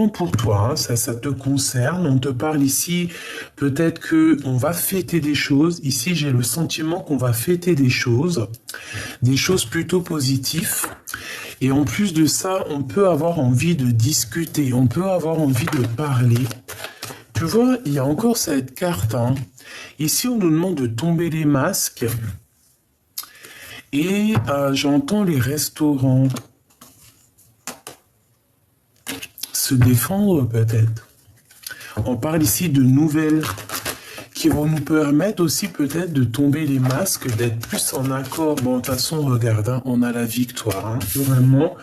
pour toi, hein, ça te concerne. On te parle ici, peut-être que on va fêter des choses. Ici, j'ai le sentiment qu'on va fêter des choses plutôt positives. Et en plus de ça, on peut avoir envie de discuter, on peut avoir envie de parler. Tu vois, il y a encore cette carte, hein. Ici, on nous demande de tomber les masques. Et j'entends les restaurants se défendre peut-être. On parle ici de nouvelles qui vont nous permettre aussi peut-être de tomber les masques, d'être plus en accord. Bon, de toute façon, regarde, hein, on a la victoire. Hein. Vraiment,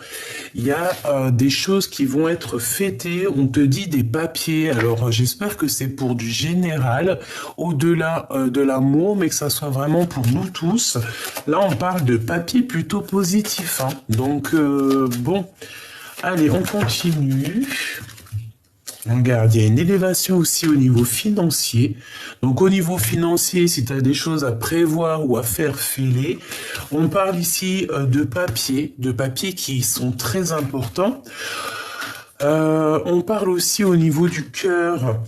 il y a des choses qui vont être fêtées. On te dit des papiers. Alors, j'espère que c'est pour du général, au-delà de l'amour, mais que ça soit vraiment pour nous tous. Là, on parle de papiers plutôt positifs. Hein. Donc, bon, allez, on continue. Regarde, il y a une élévation aussi au niveau financier. Donc au niveau financier, si tu as des choses à prévoir ou à faire, fais-les. On parle ici de papiers qui sont très importants. On parle aussi au niveau du cœur.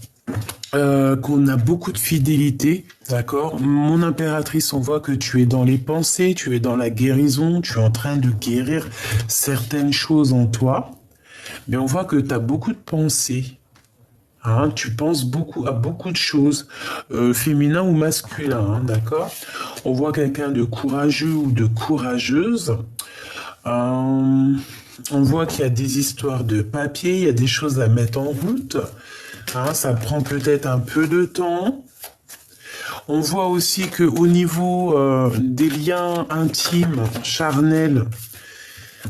Qu'on a beaucoup de fidélité, d'accord? Mon impératrice, on voit que tu es dans les pensées, tu es dans la guérison, tu es en train de guérir certaines choses en toi. Mais on voit que tu as beaucoup de pensées. Hein, tu penses beaucoup à beaucoup de choses, féminin ou masculin, hein, d'accord? On voit quelqu'un de courageux ou de courageuse. On voit qu'il y a des histoires de papier, il y a des choses à mettre en route. Hein, ça prend peut-être un peu de temps. On voit aussi que au niveau des liens intimes, charnels,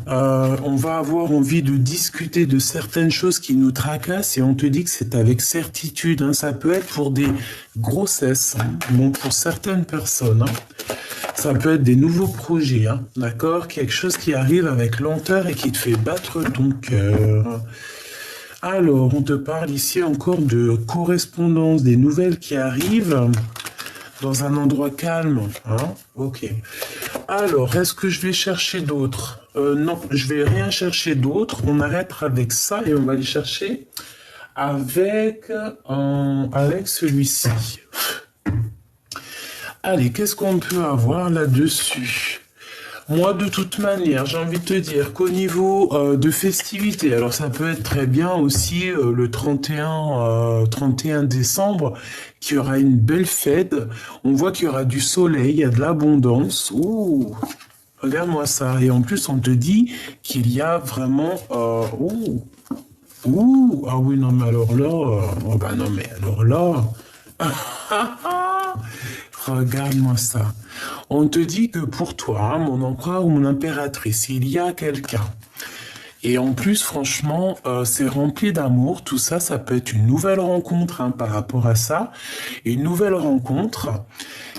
on va avoir envie de discuter de certaines choses qui nous tracassent et on te dit que c'est avec certitude. Hein. Ça peut être pour des grossesses, hein. Bon, pour certaines personnes. Hein. Ça peut être des nouveaux projets, hein. D'accord? Quelque chose qui arrive avec lenteur et qui te fait battre ton cœur. Alors, on te parle ici encore de correspondance, des nouvelles qui arrivent dans un endroit calme. Hein? Ok. Alors, est-ce que je vais chercher d'autres? Non, je vais rien chercher d'autre. On arrête avec ça et on va aller chercher avec celui-ci. Allez, qu'est-ce qu'on peut avoir là-dessus? Moi, de toute manière, j'ai envie de te dire qu'au niveau de festivités, alors ça peut être très bien aussi le 31 décembre, qu'il y aura une belle fête. On voit qu'il y aura du soleil, il y a de l'abondance. Ouh, regarde-moi ça. Et en plus, on te dit qu'il y a vraiment... ah oui, non, mais alors là... oh bah non, mais alors là... Regarde-moi ça. On te dit que pour toi, hein, mon empereur ou mon impératrice, il y a quelqu'un. Et en plus, franchement, c'est rempli d'amour. Tout ça, ça peut être une nouvelle rencontre hein, par rapport à ça. Une nouvelle rencontre,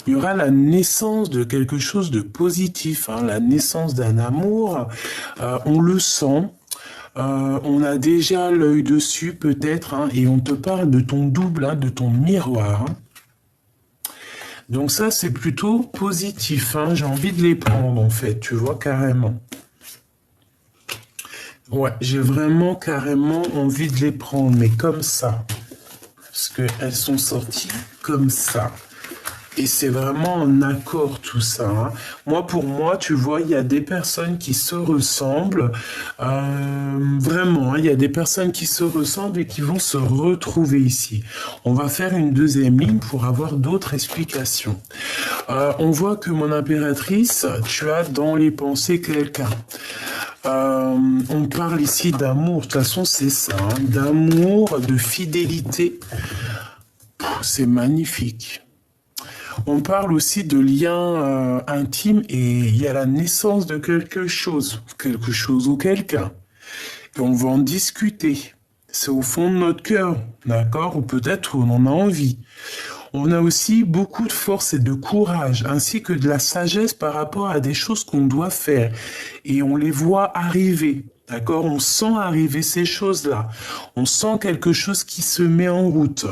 il y aura la naissance de quelque chose de positif, hein, la naissance d'un amour. On le sent. On a déjà l'œil dessus peut-être, hein, et on te parle de ton double, hein, de ton miroir. Hein. Donc ça, c'est plutôt positif. Hein. J'ai envie de les prendre, en fait, tu vois, carrément. Ouais, j'ai vraiment carrément envie de les prendre, mais comme ça. Parce qu'elles sont sorties comme ça. Et c'est vraiment en accord tout ça. Hein. Moi, pour moi, tu vois, il y a des personnes qui se ressemblent. Vraiment, hein, il y a des personnes qui se ressemblent et qui vont se retrouver ici. On va faire une deuxième ligne pour avoir d'autres explications. On voit que mon impératrice, tu as dans les pensées quelqu'un. On parle ici d'amour. De toute façon, c'est ça. Hein, d'amour, de fidélité. C'est magnifique. On parle aussi de liens intimes et il y a la naissance de quelque chose ou quelqu'un. Et on va en discuter. C'est au fond de notre cœur, d'accord? Ou peut-être on en a envie. On a aussi beaucoup de force et de courage, ainsi que de la sagesse par rapport à des choses qu'on doit faire. Et on les voit arriver. D'accord? On sent arriver ces choses-là. On sent quelque chose qui se met en route.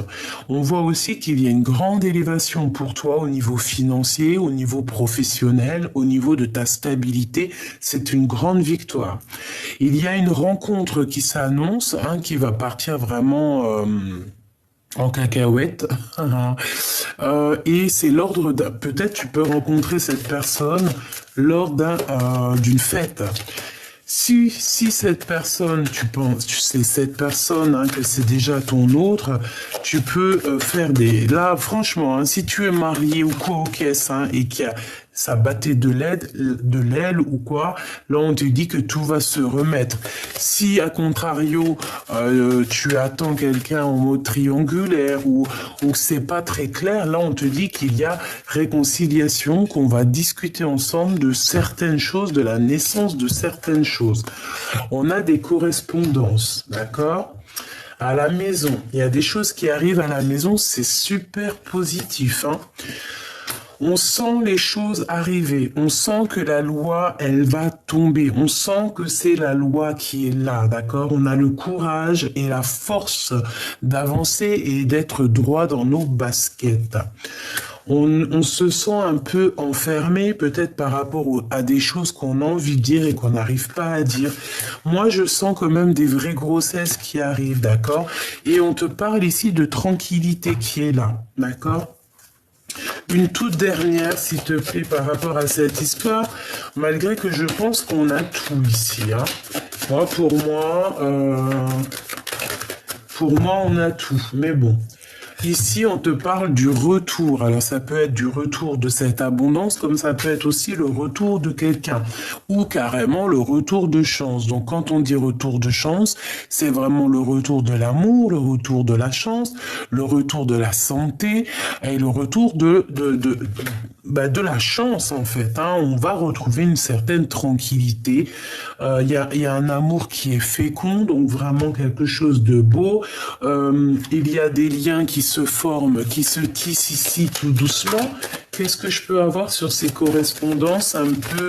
On voit aussi qu'il y a une grande élévation pour toi au niveau financier, au niveau professionnel, au niveau de ta stabilité. C'est une grande victoire. Il y a une rencontre qui s'annonce, hein, qui va partir vraiment en cacahuète. Et c'est l'ordre d'un... Peut-être tu peux rencontrer cette personne lors d'une fête. Si cette personne, tu penses, c'est cette personne, hein, que c'est déjà ton autre, tu peux faire des... Là, franchement, hein, si tu es marié ou quoi aux caisses, hein, et qu'il y a ça battait de l'aile ou quoi, là on te dit que tout va se remettre. Si à contrario tu attends quelqu'un en mode triangulaire ou c'est pas très clair, là on te dit qu'il y a réconciliation, qu'on va discuter ensemble de certaines choses, de la naissance de certaines choses. On a des correspondances, d'accord ? À la maison, il y a des choses qui arrivent à la maison, c'est super positif, hein. On sent les choses arriver, on sent que la loi, elle va tomber, on sent que c'est la loi qui est là, d'accord? On a le courage et la force d'avancer et d'être droit dans nos baskets. On se sent un peu enfermé, peut-être par rapport à des choses qu'on a envie de dire et qu'on n'arrive pas à dire. Moi, je sens quand même des vraies grossesses qui arrivent, d'accord? Et on te parle ici de tranquillité qui est là, d'accord? Une toute dernière, s'il te plaît, par rapport à cette histoire, malgré que je pense qu'on a tout ici, hein. Moi, pour moi, on a tout, mais bon. Ici, on te parle du retour. Alors, ça peut être du retour de cette abondance, comme ça peut être aussi le retour de quelqu'un, ou carrément le retour de chance. Donc, quand on dit retour de chance, c'est vraiment le retour de l'amour, le retour de la chance, le retour de la santé, et le retour de la chance, en fait, hein. On va retrouver une certaine tranquillité. Il y a un amour qui est fécond, donc vraiment quelque chose de beau. Il y a des liens qui se forment, qui se tissent ici tout doucement. Qu'est-ce que je peux avoir sur ces correspondances un peu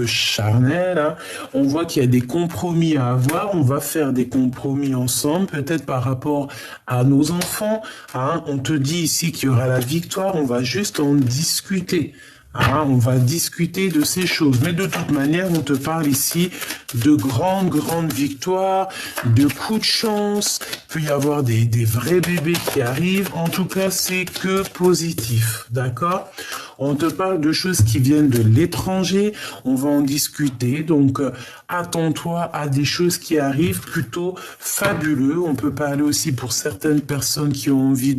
charnel, hein. On voit qu'il y a des compromis à avoir. On va faire des compromis ensemble, peut-être par rapport à nos enfants, hein. On te dit ici qu'il y aura la victoire. On va juste en discuter. Ah, on va discuter de ces choses. Mais de toute manière, on te parle ici de grandes victoires, de coups de chance. Il peut y avoir des vrais bébés qui arrivent. En tout cas, c'est que positif. D'accord ? On te parle de choses qui viennent de l'étranger. On va en discuter. Donc, attends-toi à des choses qui arrivent plutôt fabuleux. On peut parler aussi pour certaines personnes qui ont envie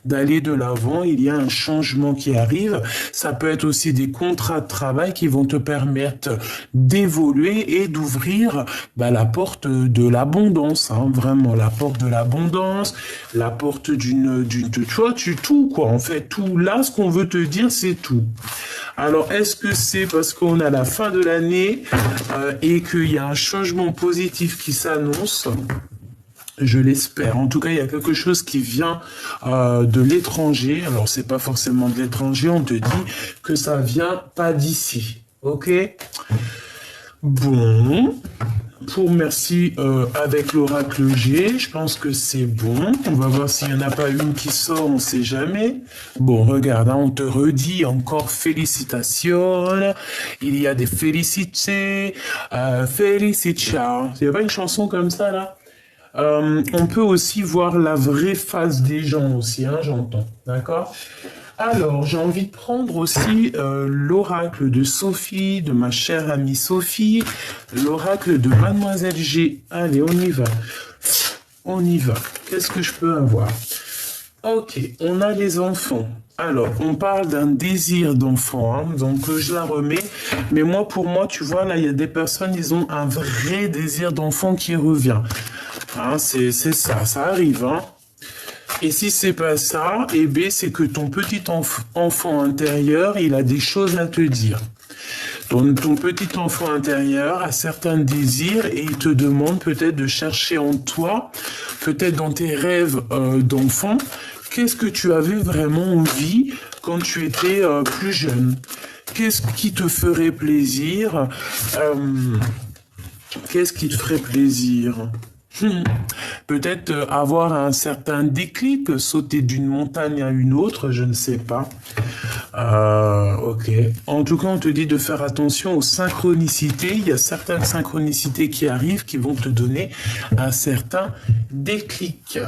d'aller de l'avant. Il y a un changement qui arrive. Ça peut être aussi des contrats de travail qui vont te permettre d'évoluer et d'ouvrir la porte de l'abondance, hein, vraiment la porte de l'abondance, la porte tout quoi, en fait tout. Là, ce qu'on veut te dire, c'est tout. Alors, est-ce que c'est parce qu'on a la fin de l'année et qu'il y a un changement positif qui s'annonce? Je l'espère. En tout cas, il y a quelque chose qui vient de l'étranger. Alors, c'est pas forcément de l'étranger. On te dit que ça vient pas d'ici. Ok? Bon. Merci avec l'oracle G. Je pense que c'est bon. On va voir s'il n'y en a pas une qui sort. On ne sait jamais. Bon, regarde, hein, on te redit encore félicitations. Il y a des félicités. Félicitations. Il n'y a pas une chanson comme ça, là? On peut aussi voir la vraie face des gens aussi, hein, j'entends, d'accord? Alors, j'ai envie de prendre aussi l'oracle de Sophie, de ma chère amie Sophie, l'oracle de Mademoiselle G. Allez, on y va. On y va. Qu'est-ce que je peux avoir? Ok, on a les enfants. Alors, on parle d'un désir d'enfant, hein, donc je la remets. Mais moi, pour moi, tu vois, là, il y a des personnes, ils ont un vrai désir d'enfant qui revient. Hein, c'est ça, ça arrive, hein. Et si c'est pas ça, eh bien, c'est que ton petit enfant intérieur, il a des choses à te dire. Ton petit enfant intérieur a certains désirs et il te demande peut-être de chercher en toi, peut-être dans tes rêves d'enfant, qu'est-ce que tu avais vraiment envie quand tu étais plus jeune? Qu'est-ce qui te ferait plaisir? Qu'est-ce qui te ferait plaisir? Peut-être avoir un certain déclic, sauter d'une montagne à une autre, je ne sais pas. Ok. En tout cas, on te dit de faire attention aux synchronicités. Il y a certaines synchronicités qui arrivent qui vont te donner un certain déclic.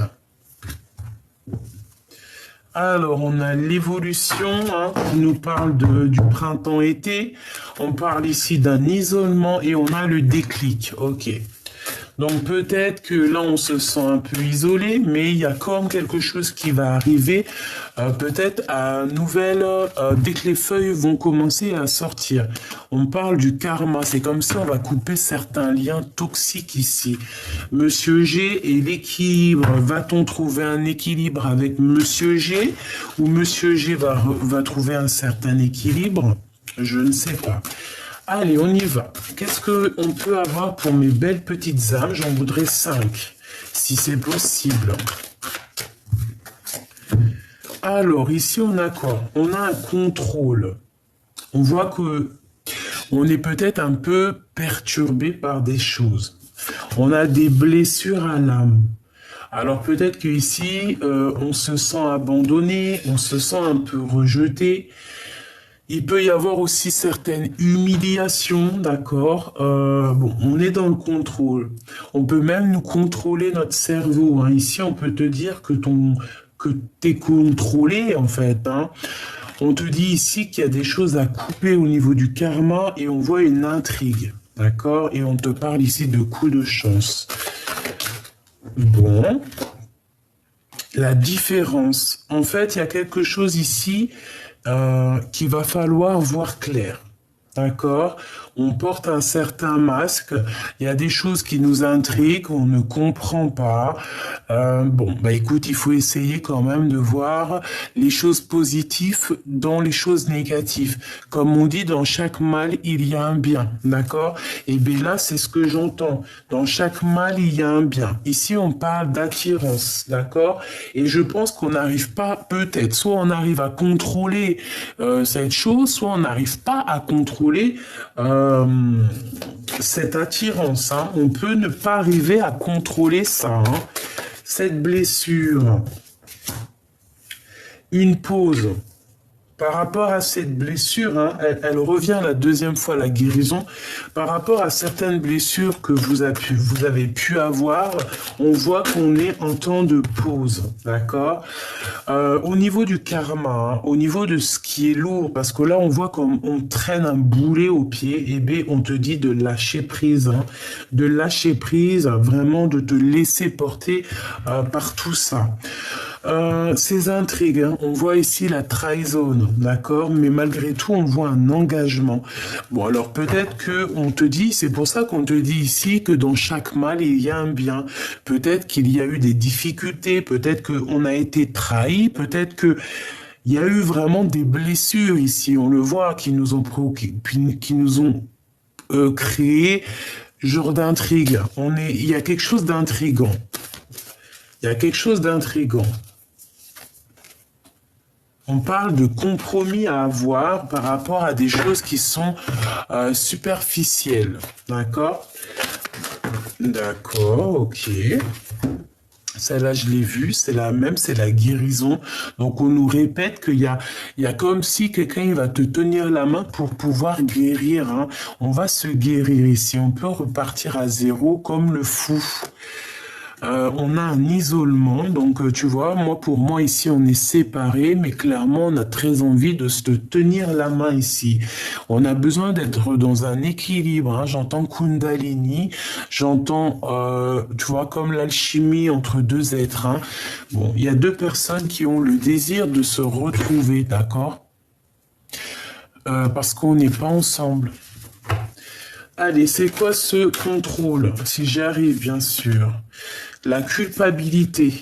Alors, on a l'évolution, hein, qui nous parle du printemps-été. On parle ici d'un isolement et on a le déclic. Ok. Donc peut-être que là on se sent un peu isolé, mais il y a quand même quelque chose qui va arriver, peut-être à nouvelle, dès que les feuilles vont commencer à sortir. On parle du karma, c'est comme si on va couper certains liens toxiques ici. Monsieur G et l'équilibre, va-t-on trouver un équilibre avec Monsieur G, ou Monsieur G va trouver un certain équilibre? Je ne sais pas. Allez, on y va. Qu'est-ce qu'on peut avoir pour mes belles petites âmes? J'en voudrais 5, si c'est possible. Alors, ici, on a quoi? On a un contrôle. On voit que on est peut-être un peu perturbé par des choses. On a des blessures à l'âme. Alors, peut-être qu'ici, on se sent abandonné, on se sent un peu rejeté. Il peut y avoir aussi certaines humiliations, d'accord? Bon, on est dans le contrôle. On peut même nous contrôler notre cerveau, hein. Ici, on peut te dire que t'es contrôlé, en fait, hein. On te dit ici qu'il y a des choses à couper au niveau du karma et on voit une intrigue, d'accord? Et on te parle ici de coups de chance. Bon. La différence. En fait, il y a quelque chose ici qu'il va falloir voir clair. D'accord? On porte un certain masque, il y a des choses qui nous intriguent, on ne comprend pas. Bon, bah écoute, il faut essayer quand même de voir les choses positives dans les choses négatives. Comme on dit, dans chaque mal, il y a un bien. D'accord? Et bien là, c'est ce que j'entends. Dans chaque mal, il y a un bien. Ici, on parle d'attirance. D'accord? Et je pense qu'on n'arrive pas, peut-être, soit on arrive à contrôler cette chose, soit on n'arrive pas à contrôler cette attirance, hein. On peut ne pas arriver à contrôler ça, hein. Cette blessure, une pause. Par rapport à cette blessure, hein, elle revient la deuxième fois, la guérison. Par rapport à certaines blessures que vous avez pu avoir, on voit qu'on est en temps de pause, d'accord? Au niveau du karma, hein, au niveau de ce qui est lourd, parce que là, on voit qu'on traîne un boulet au pied, et bien, on te dit de lâcher prise, hein, de lâcher prise, vraiment de te laisser porter par tout ça. Ces intrigues, hein, on voit ici la trahison, d'accord, mais malgré tout, on voit un engagement. Bon, alors peut-être que on te dit, c'est pour ça qu'on te dit ici que dans chaque mal, il y a un bien. Peut-être qu'il y a eu des difficultés, peut-être qu'on a été trahi, peut-être que il y a eu vraiment des blessures ici, on le voit, qui nous ont créé genre d'intrigue. Il y a quelque chose d'intrigant. Il y a quelque chose d'intrigant. On parle de compromis à avoir par rapport à des choses qui sont superficielles. D'accord? D'accord, ok. Celle-là, je l'ai vue, c'est la même, c'est la guérison. Donc, on nous répète qu'il y a comme si quelqu'un va te tenir la main pour pouvoir guérir, hein. On va se guérir ici. On peut repartir à zéro comme le fou. On a un isolement, donc tu vois, pour moi ici on est séparés, mais clairement on a très envie de se tenir la main ici. On a besoin d'être dans un équilibre, hein. J'entends Kundalini, j'entends, tu vois, comme l'alchimie entre deux êtres, hein. Bon, il y a deux personnes qui ont le désir de se retrouver, d'accord? Parce qu'on n'est pas ensemble. Allez, c'est quoi ce contrôle? Si j'y arrive, bien sûr. La culpabilité.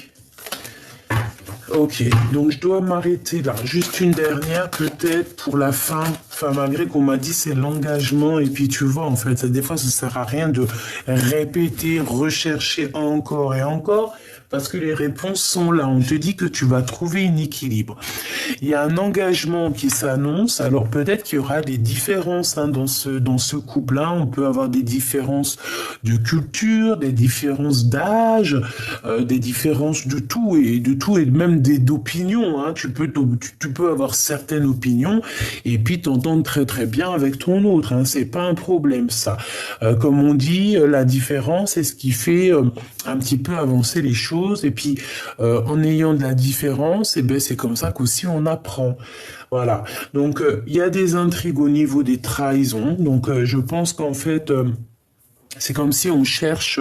Ok, donc je dois m'arrêter là. Juste une dernière, peut-être, pour la fin Enfin, malgré qu'on m'a dit c'est l'engagement, et puis tu vois, en fait, des fois, ça sert à rien de répéter, rechercher encore et encore, parce que les réponses sont là. On te dit que tu vas trouver un équilibre. Il y a un engagement qui s'annonce, alors peut-être qu'il y aura des différences hein, dans ce couple-là. On peut avoir des différences de culture, des différences d'âge, des différences de tout et même d'opinions. Hein. Tu peux avoir certaines opinions et puis t'entendre très très bien avec ton autre. Hein. C'est pas un problème ça. Comme on dit, la différence c'est ce qui fait un petit peu avancer les choses. Et puis en ayant de la différence, et ben c'est comme ça qu'aussi on apprend. Voilà. Donc il y a des intrigues au niveau des trahisons. Donc je pense qu'en fait c'est comme si on cherche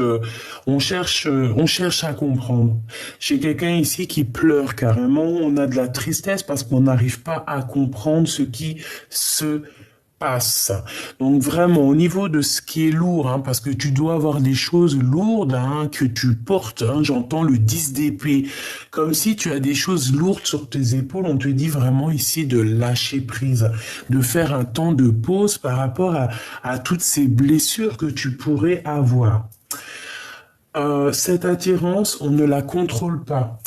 à comprendre. J'ai quelqu'un ici qui pleure carrément. On a de la tristesse parce qu'on n'arrive pas à comprendre ce qui se passe. Donc vraiment, au niveau de ce qui est lourd, hein, parce que tu dois avoir des choses lourdes hein, que tu portes. Hein, j'entends le 10 d'épée. Comme si tu as des choses lourdes sur tes épaules. On te dit vraiment ici de lâcher prise, de faire un temps de pause par rapport à toutes ces blessures que tu pourrais avoir. Cette attirance, on ne la contrôle pas.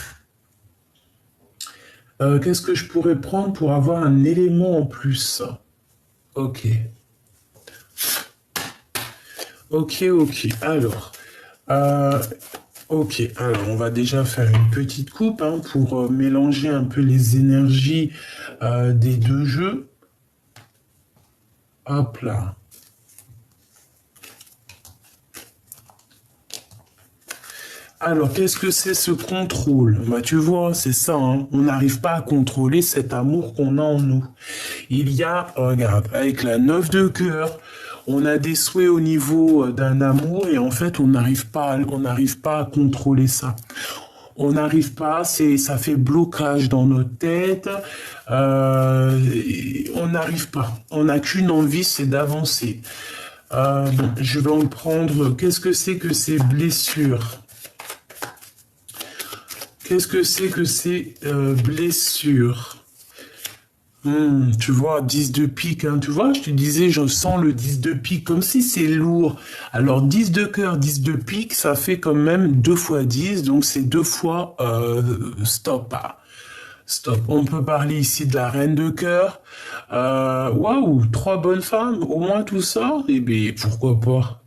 Qu'est-ce que je pourrais prendre pour avoir un élément en plus? Ok. Ok. Alors, ok. Alors, on va déjà faire une petite coupe hein, pour mélanger un peu les énergies des deux jeux. Hop là. Alors, qu'est-ce que c'est ce contrôle? Bah, tu vois, c'est ça, hein. On n'arrive pas à contrôler cet amour qu'on a en nous. Il y a, regarde, avec la 9 de cœur, on a des souhaits au niveau d'un amour et en fait, on n'arrive pas à contrôler ça. On n'arrive pas, ça fait blocage dans notre tête. On n'arrive pas. On n'a qu'une envie, c'est d'avancer. Bon, je vais en prendre. Qu'est-ce que c'est que ces blessures? Qu'est-ce que c'est que ces blessures? Tu vois, 10 de pique, hein, tu vois, je te disais, je sens le 10 de pique, comme si c'est lourd. Alors, 10 de cœur, 10 de pique, ça fait quand même 2 fois 10, donc c'est 2 fois stop. Stop. On peut parler ici de la reine de cœur. Waouh, 3 bonnes femmes, au moins tout ça, eh bien, pourquoi pas?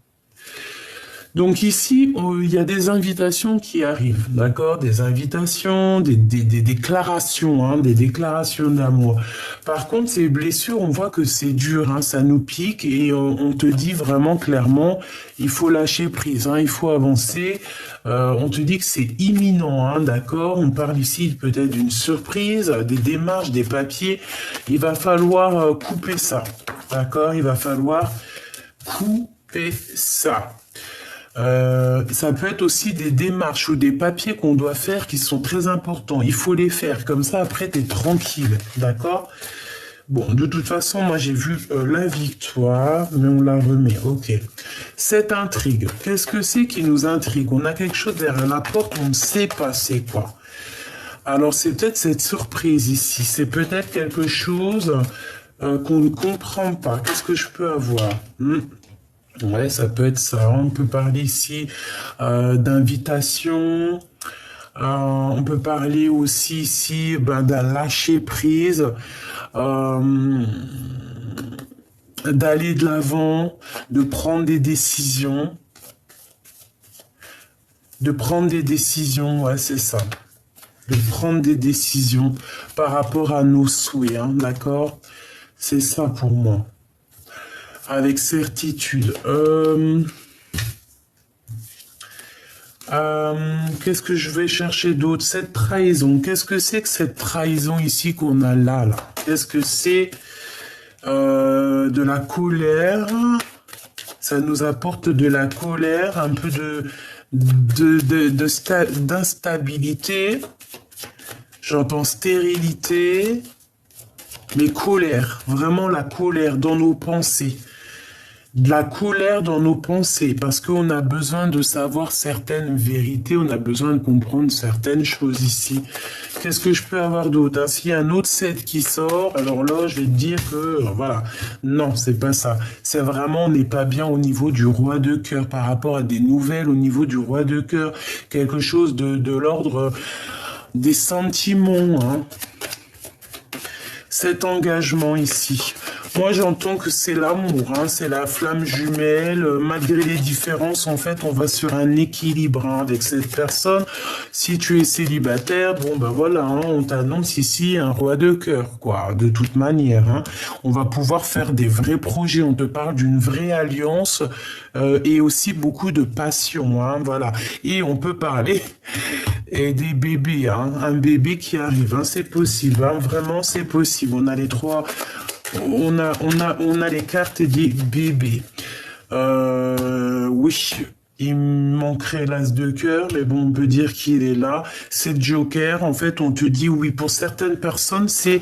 Donc ici, il y a des invitations qui arrivent, d'accord? Des invitations, des déclarations, hein, des déclarations d'amour. Par contre, ces blessures, on voit que c'est dur, hein, ça nous pique et on te dit vraiment clairement, il faut lâcher prise, hein, il faut avancer. On te dit que c'est imminent, hein, d'accord? On parle ici peut-être d'une surprise, des démarches, des papiers. Il va falloir couper ça, d'accord? Il va falloir couper ça. Ça peut être aussi des démarches ou des papiers qu'on doit faire qui sont très importants. Il faut les faire, comme ça après tu es tranquille, d'accord? Bon, de toute façon, moi j'ai vu la victoire, mais on la remet, ok. Cette intrigue, qu'est-ce que c'est qui nous intrigue? On a quelque chose derrière la porte, on ne sait pas c'est quoi. Alors c'est peut-être cette surprise ici, c'est peut-être quelque chose qu'on ne comprend pas. Qu'est-ce que je peux avoir? Ouais, ça peut être ça. On peut parler ici d'invitation. On peut parler aussi ici d'un lâcher prise, d'aller de l'avant, de prendre des décisions. De prendre des décisions, ouais, c'est ça. De prendre des décisions par rapport à nos souhaits, hein, d'accord? C'est ça pour moi. Avec certitude. Qu'est-ce que je vais chercher d'autre? Cette trahison. Qu'est-ce que c'est que cette trahison ici qu'on a là? Qu'est-ce que c'est de la colère? Ça nous apporte de la colère, un peu d'instabilité. J'entends stérilité, mais colère. Vraiment la colère dans nos pensées. de la colère dans nos pensées, parce qu'on a besoin de savoir certaines vérités, on a besoin de comprendre certaines choses ici. Qu'est-ce que je peux avoir d'autre, hein? S'il y a un autre set qui sort, alors là, je vais te dire que, voilà, non, c'est pas ça. C'est vraiment, on n'est pas bien au niveau du roi de cœur, par rapport à des nouvelles au niveau du roi de cœur, quelque chose de l'ordre des sentiments, hein. Cet engagement ici. Moi, j'entends que c'est l'amour, hein, c'est la flamme jumelle. Malgré les différences, en fait, on va sur un équilibre, hein, avec cette personne. Si tu es célibataire, bon, ben voilà, hein, on t'annonce ici un roi de cœur, quoi. De toute manière, hein. On va pouvoir faire des vrais projets. On te parle d'une vraie alliance et aussi beaucoup de passion, hein, voilà. Et on peut parler et des bébés, hein, un bébé qui arrive, hein, c'est possible, hein, vraiment, c'est possible. On a les trois. On a les cartes des bébés. Oui, il manquerait l'as de cœur, mais bon, on peut dire qu'il est là. C'est Joker. En fait, on te dit oui. Pour certaines personnes, c'est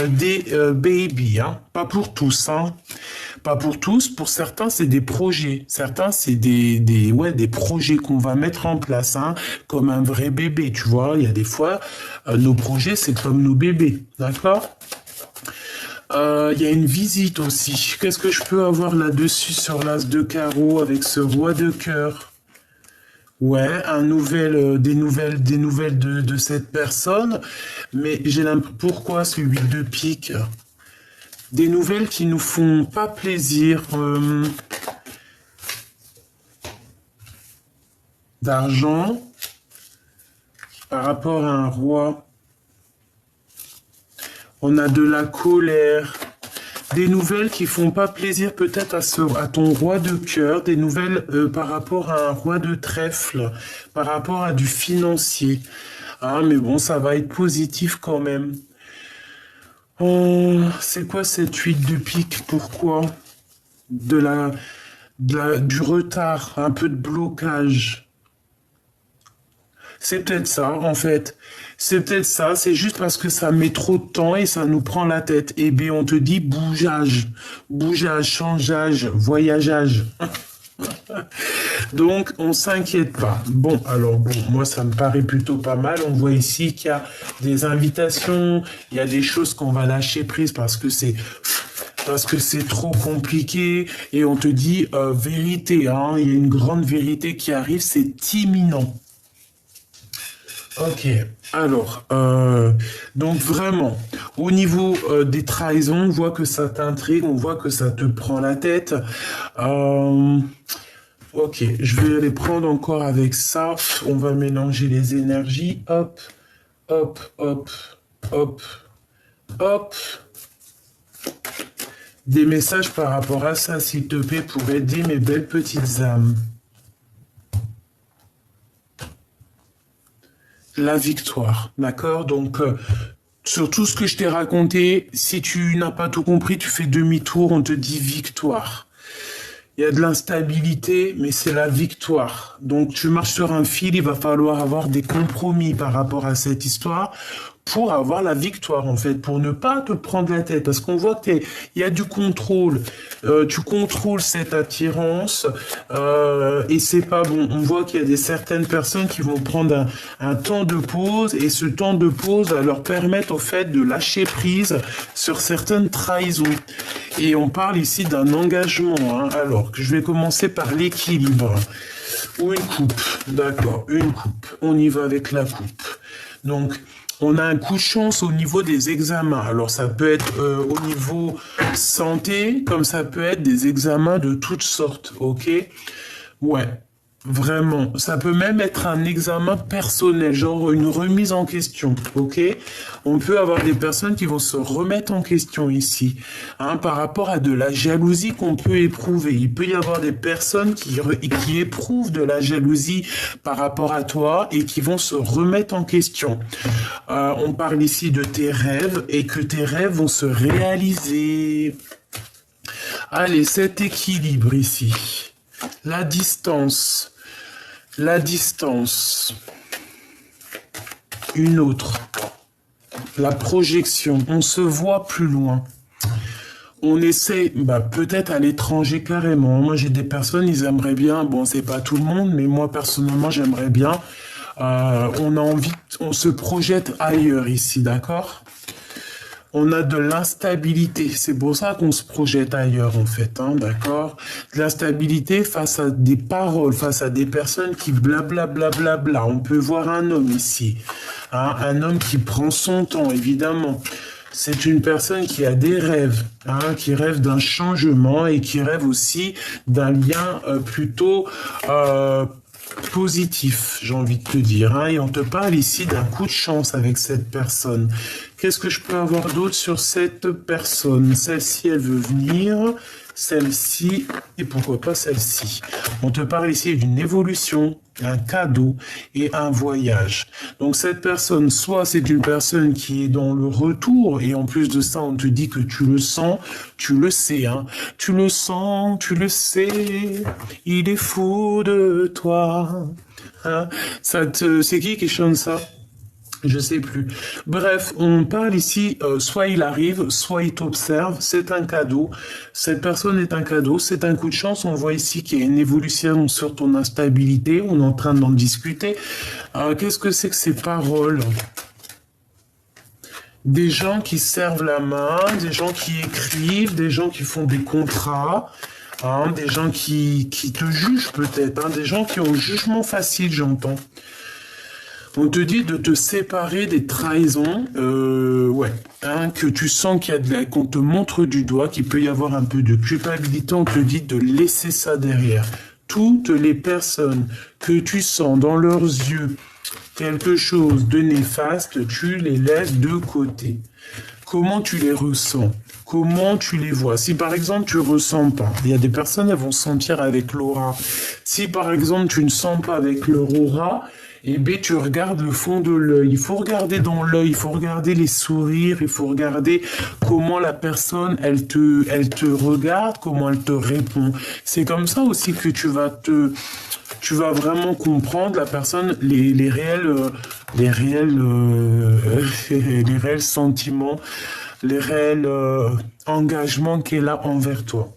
des babies, hein. Pas pour tous, hein. Pas pour tous. Pour certains, c'est des projets. Certains, c'est des projets qu'on va mettre en place, hein, comme un vrai bébé. Tu vois, il y a des fois, nos projets, c'est comme nos bébés, d'accord? Il y a une visite aussi. Qu'est-ce que je peux avoir là-dessus sur l'as de carreau avec ce roi de cœur? Ouais, des nouvelles de cette personne. Mais j'ai l'impression, pourquoi ce 8 de pique? Des nouvelles qui nous font pas plaisir. D'argent par rapport à un roi. On a de la colère, des nouvelles qui font pas plaisir peut-être à ton roi de cœur, des nouvelles par rapport à un roi de trèfle, par rapport à du financier. Ah, mais bon, ça va être positif quand même. Oh, c'est quoi cette 8 de pique? Pourquoi? Du retard, un peu de blocage. C'est peut-être ça, en fait. C'est peut-être ça, c'est juste parce que ça met trop de temps et ça nous prend la tête. Eh bien, on te dit bougeage, changeage, voyageage. Donc, on s'inquiète pas. Bon, alors, bon, moi, ça me paraît plutôt pas mal. On voit ici qu'il y a des invitations, il y a des choses qu'on va lâcher prise parce que c'est trop compliqué et on te dit vérité, hein, il y a une grande vérité qui arrive, c'est imminent. Ok, alors, donc vraiment, au niveau des trahisons, on voit que ça t'intrigue, on voit que ça te prend la tête. Ok, je vais les prendre encore avec ça. On va mélanger les énergies. Hop, hop, hop, hop, hop. Des messages par rapport à ça, s'il te plaît, pour aider mes belles petites âmes. La victoire, d'accord? Donc, sur tout ce que je t'ai raconté, si tu n'as pas tout compris, tu fais demi-tour, on te dit victoire. Il y a de l'instabilité, mais c'est la victoire. Donc, tu marches sur un fil, il va falloir avoir des compromis par rapport à cette histoire pour avoir la victoire, en fait, pour ne pas te prendre la tête. Parce qu'on voit qu'il y a du contrôle. Tu contrôles cette attirance et c'est pas bon. On voit qu'il y a certaines personnes qui vont prendre un temps de pause et ce temps de pause va leur permettre, en fait, de lâcher prise sur certaines trahisons. Et on parle ici d'un engagement, hein. Alors, je vais commencer par l'équilibre. Ou une coupe, d'accord, une coupe. On y va avec la coupe. Donc, on a un coup de chance au niveau des examens. Alors, ça peut être au niveau santé, comme ça peut être des examens de toutes sortes, ok? Ouais, vraiment. Ça peut même être un examen personnel, genre une remise en question, ok? On peut avoir des personnes qui vont se remettre en question ici, hein, par rapport à de la jalousie qu'on peut éprouver. Il peut y avoir des personnes qui éprouvent de la jalousie par rapport à toi et qui vont se remettre en question. On parle ici de tes rêves et que tes rêves vont se réaliser. Allez, cet équilibre ici. La distance. Une autre. La projection. On se voit plus loin. On essaie, bah, peut-être à l'étranger carrément. Moi, j'ai des personnes, ils aimeraient bien, bon, c'est pas tout le monde, mais moi, personnellement, j'aimerais bien. On a envie, on se projette ailleurs ici, d'accord? On a de l'instabilité. C'est pour ça qu'on se projette ailleurs, en fait, hein, d'accord? De l'instabilité face à des paroles, face à des personnes qui blablabla. Bla, bla, bla. On peut voir un homme ici, hein, un homme qui prend son temps, évidemment. C'est une personne qui a des rêves, hein, qui rêve d'un changement et qui rêve aussi d'un lien plutôt positif, j'ai envie de te dire. Hein, et on te parle ici d'un coup de chance avec cette personne. Qu'est-ce que je peux avoir d'autre sur cette personne? Celle-ci, elle veut venir. Celle-ci, et pourquoi pas celle-ci. On te parle ici d'une évolution, un cadeau et un voyage. Donc cette personne, soit c'est une personne qui est dans le retour, et en plus de ça, on te dit que tu le sens, tu le sais, hein. Tu le sens, tu le sais, il est fou de toi. Hein, c'est qui chante ça? Je sais plus. Bref, on parle ici, soit il arrive, soit il t'observe, c'est un cadeau. Cette personne est un cadeau, c'est un coup de chance. On voit ici qu'il y a une évolution sur ton instabilité, on est en train d'en discuter. Qu'est-ce que c'est que ces paroles? Des gens qui servent la main, des gens qui écrivent, des gens qui font des contrats, hein, des gens qui te jugent peut-être, hein, des gens qui ont un jugement facile, j'entends. On te dit de te séparer des trahisons, ouais, hein, que tu sens qu'il y a qu'on te montre du doigt, qu'il peut y avoir un peu de culpabilité, on te dit de laisser ça derrière. Toutes les personnes que tu sens dans leurs yeux quelque chose de néfaste, tu les laisses de côté. Comment tu les ressens? Comment tu les vois? Si par exemple tu ressens pas, il y a des personnes, elles vont sentir avec l'aura. Si par exemple tu ne sens pas avec leur aura, eh bien, tu regardes le fond de l'œil. Il faut regarder dans l'œil, il faut regarder les sourires, il faut regarder comment la personne, elle te regarde, comment elle te répond. C'est comme ça aussi que tu vas vraiment comprendre la personne, les réels sentiments, les réels engagements qu'elle a envers toi.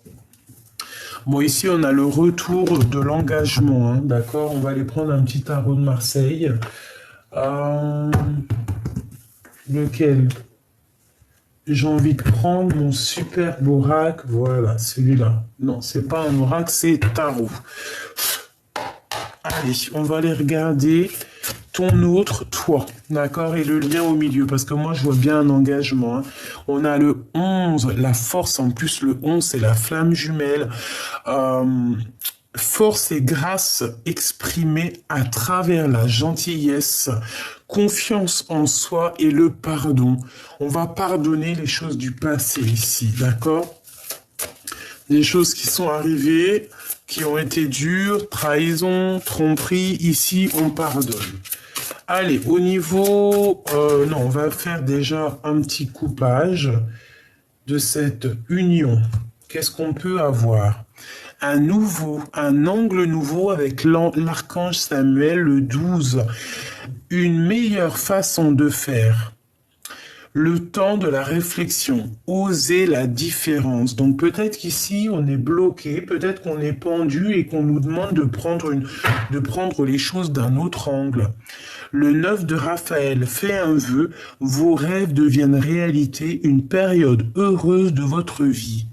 Bon, ici, on a le retour de l'engagement, hein, d'accord? On va aller prendre un petit tarot de Marseille. Lequel? J'ai envie de prendre mon superbe oracle. Voilà, celui-là. Non, c'est pas un oracle, c'est tarot. Allez, on va aller regarder ton autre toi, d'accord, et le lien au milieu, parce que moi je vois bien un engagement. Hein. On a le 11, la force, en plus le 11 c'est la flamme jumelle. Force et grâce exprimée à travers la gentillesse, confiance en soi et le pardon. On va pardonner les choses du passé ici, d'accord? Des choses qui sont arrivées, qui ont été dures, trahison, tromperie, ici on pardonne. Allez, au niveau... non, on va faire déjà un petit coupage de cette union. Qu'est-ce qu'on peut avoir? Un angle nouveau avec l'archange Samuel, le 12. Une meilleure façon de faire. Le temps de la réflexion, oser la différence. Donc peut-être qu'ici on est bloqué, peut-être qu'on est pendu et qu'on nous demande de prendre les choses d'un autre angle. Le 9 de Raphaël fait un vœu, vos rêves deviennent réalité, une période heureuse de votre vie.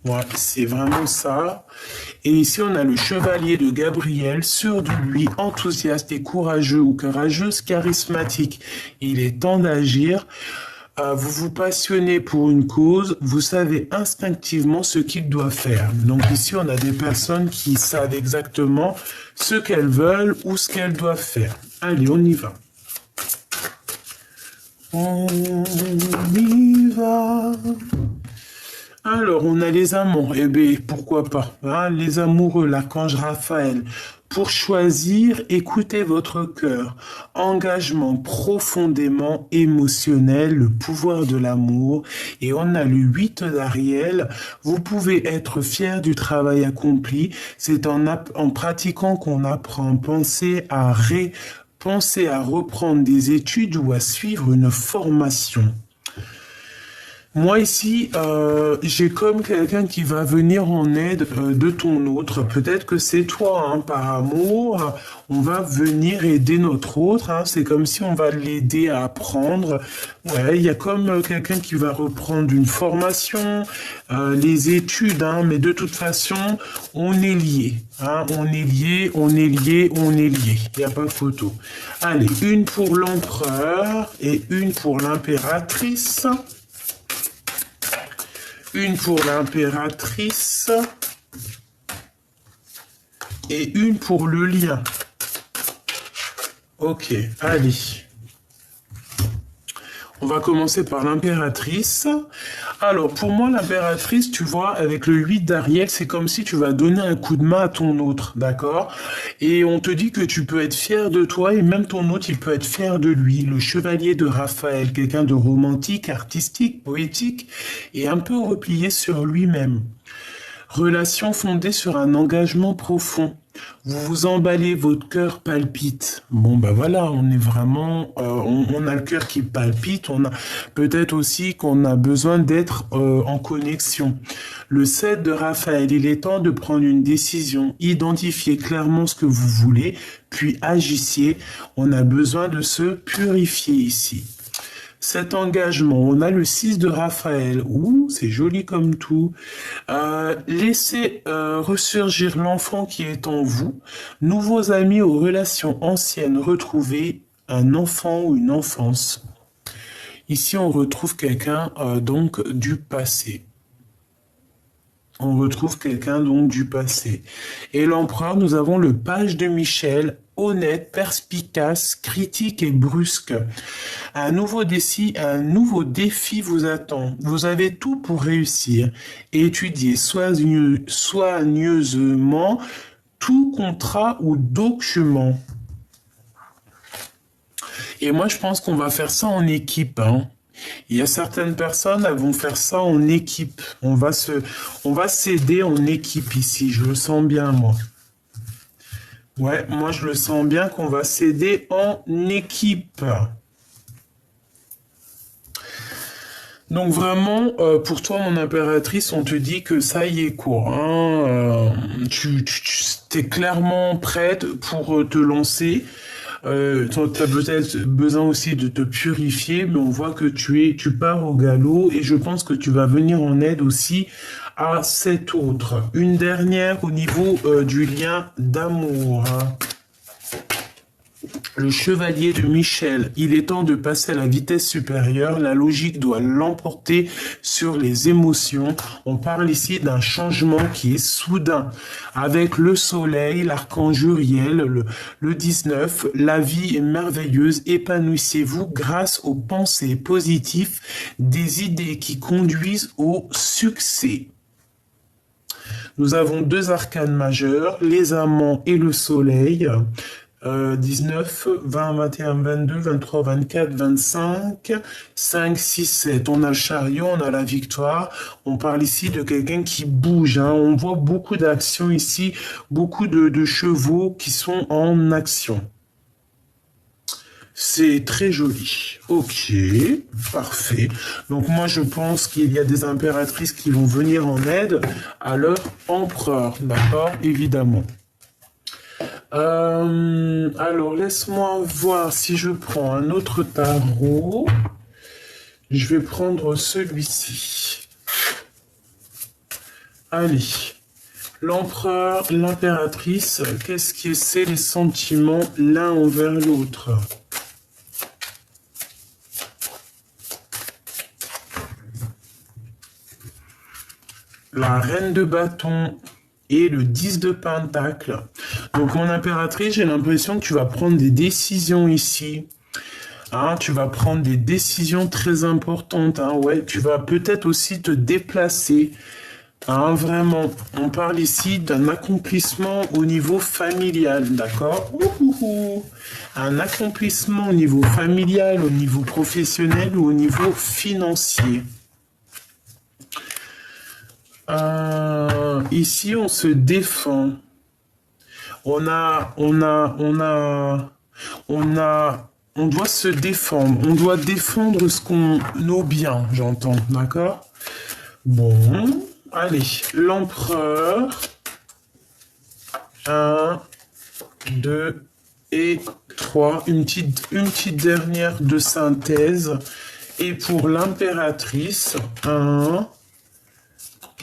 Ouais, c'est vraiment ça. Et ici, on a le chevalier de Gabriel, sûr de lui, enthousiaste et courageux ou courageuse, charismatique. Il est temps d'agir. Vous vous passionnez pour une cause, vous savez instinctivement ce qu'il doit faire. Donc ici, on a des personnes qui savent exactement ce qu'elles veulent ou ce qu'elles doivent faire. Allez, on y va. On y va. Alors, on a les amants. Eh bien, pourquoi pas, hein, les amoureux, l'archange Raphaël. Pour choisir, écoutez votre cœur. Engagement profondément émotionnel, le pouvoir de l'amour. Et on a le 8 d'Ariel. Vous pouvez être fier du travail accompli. C'est en pratiquant qu'on apprend. Pensez à reprendre des études ou à suivre une formation. Moi ici, j'ai comme quelqu'un qui va venir en aide de ton autre. Peut-être que c'est toi, hein, par amour. On va venir aider notre autre. Hein. C'est comme si on va l'aider à apprendre. Ouais, il y a comme quelqu'un qui va reprendre une formation, les études. Hein, mais de toute façon, on est liés. Hein, on est liés, on est liés, on est liés. Il n'y a pas de photo. Allez, une pour l'empereur et une pour l'impératrice. Une pour l'impératrice et une pour le lien. Ok, allez. On va commencer par l'impératrice. Alors, pour moi, l'impératrice, tu vois, avec le 8 d'Ariel, c'est comme si tu vas donner un coup de main à ton autre, d'accord? Et on te dit que tu peux être fier de toi et même ton autre, il peut être fier de lui. Le chevalier de Raphaël, quelqu'un de romantique, artistique, poétique et un peu replié sur lui-même. Relation fondée sur un engagement profond. Vous vous emballez, votre cœur palpite. Bon, ben voilà, on est vraiment, on a le cœur qui palpite. On a peut-être aussi qu'on a besoin d'être en connexion. Le 7 de Raphaël, il est temps de prendre une décision. Identifiez clairement ce que vous voulez, puis agissez. On a besoin de se purifier ici. Cet engagement, on a le 6 de Raphaël. Ouh, c'est joli comme tout. Laissez ressurgir l'enfant qui est en vous. Nouveaux amis aux relations anciennes retrouvées. Un enfant ou une enfance. Ici, on retrouve quelqu'un donc du passé. On retrouve quelqu'un donc du passé. Et l'empereur, nous avons le page de Michel, honnête, perspicace, critique et brusque. Un nouveau défi vous attend. Vous avez tout pour réussir. Étudiez soigneusement tout contrat ou document. Et moi, je pense qu'on va faire ça en équipe, hein. Il y a certaines personnes, elles vont faire ça en équipe. On va s'aider en équipe ici. Je le sens bien, moi. Ouais, moi, je le sens bien qu'on va s'aider en équipe. Donc vraiment, pour toi, mon impératrice, on te dit que ça y est, quoi. Hein, tu es clairement prête pour te lancer. Tu as peut-être besoin aussi de te purifier, mais on voit que tu pars au galop et je pense que tu vas venir en aide aussi à cet autre. Une dernière au niveau du lien d'amour. Hein. Le chevalier de Michel, il est temps de passer à la vitesse supérieure, la logique doit l'emporter sur les émotions. On parle ici d'un changement qui est soudain. Avec le soleil, l'archange Uriel, le 19, la vie est merveilleuse, épanouissez-vous grâce aux pensées positives, des idées qui conduisent au succès. Nous avons deux arcanes majeurs, les amants et le soleil. 19, 20, 21, 22, 23, 24, 25, 5, 6, 7. On a le chariot, on a la victoire. On parle ici de quelqu'un qui bouge. Hein. On voit beaucoup d'actions ici, beaucoup de chevaux qui sont en action. C'est très joli. Ok, parfait. Donc moi, je pense qu'il y a des impératrices qui vont venir en aide à leur empereur. D'accord, évidemment. Alors, laisse-moi voir si je prends un autre tarot. Je vais prendre celui-ci. Allez. L'empereur, l'impératrice, qu'est-ce que c'est les sentiments l'un envers l'autre? La reine de bâton et le 10 de pentacle. Donc, mon impératrice, j'ai l'impression que tu vas prendre des décisions ici. Hein, tu vas prendre des décisions très importantes. Hein, ouais, tu vas peut-être aussi te déplacer. Hein, vraiment, on parle ici d'un accomplissement au niveau familial, d'accord? Un accomplissement au niveau familial, au niveau professionnel ou au niveau financier. Ici, on se défend. On a on doit se défendre. On doit défendre nos biens, j'entends, d'accord? Bon, allez, l'empereur. 1, 2 et 3. Une petite dernière de synthèse. Et pour l'impératrice, 1,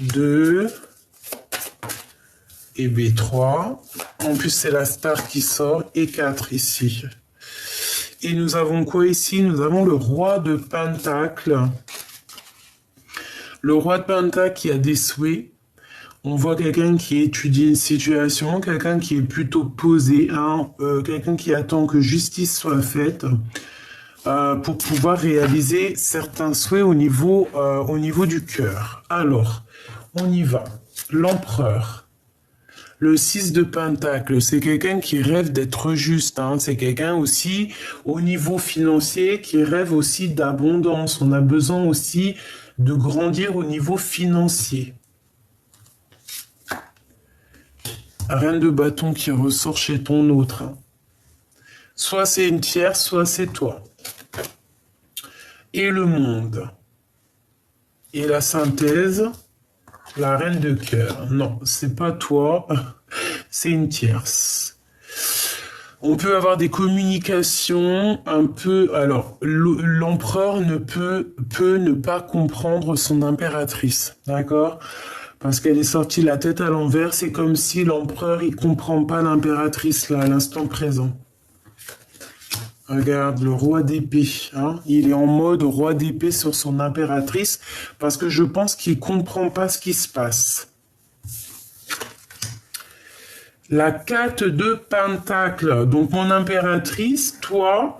2 et B3. En plus, c'est la star qui sort. Et 4 ici. Et nous avons quoi ici? Nous avons le roi de Pentacle. Le roi de Pentacle qui a des souhaits. On voit quelqu'un qui étudie une situation, quelqu'un qui est plutôt posé, hein, quelqu'un qui attend que justice soit faite pour pouvoir réaliser certains souhaits au niveau du cœur. Alors, on y va. L'empereur. Le 6 de Pentacle, c'est quelqu'un qui rêve d'être juste. Hein. C'est quelqu'un aussi, au niveau financier, qui rêve aussi d'abondance. On a besoin aussi de grandir au niveau financier. Reine de bâton qui ressort chez ton autre. Hein. Soit c'est une tierce, soit c'est toi. Et le monde. Et la synthèse, la reine de cœur. Non, c'est pas toi, c'est une tierce. On peut avoir des communications un peu... Alors, l'empereur peut ne pas comprendre son impératrice, d'accord ? Parce qu'elle est sortie la tête à l'envers, c'est comme si l'empereur, il comprend pas l'impératrice là, à l'instant présent. Regarde, le roi d'épée, hein, il est en mode roi d'épée sur son impératrice, parce que je pense qu'il comprend pas ce qui se passe. La 4 de Pentacle, donc mon impératrice, toi...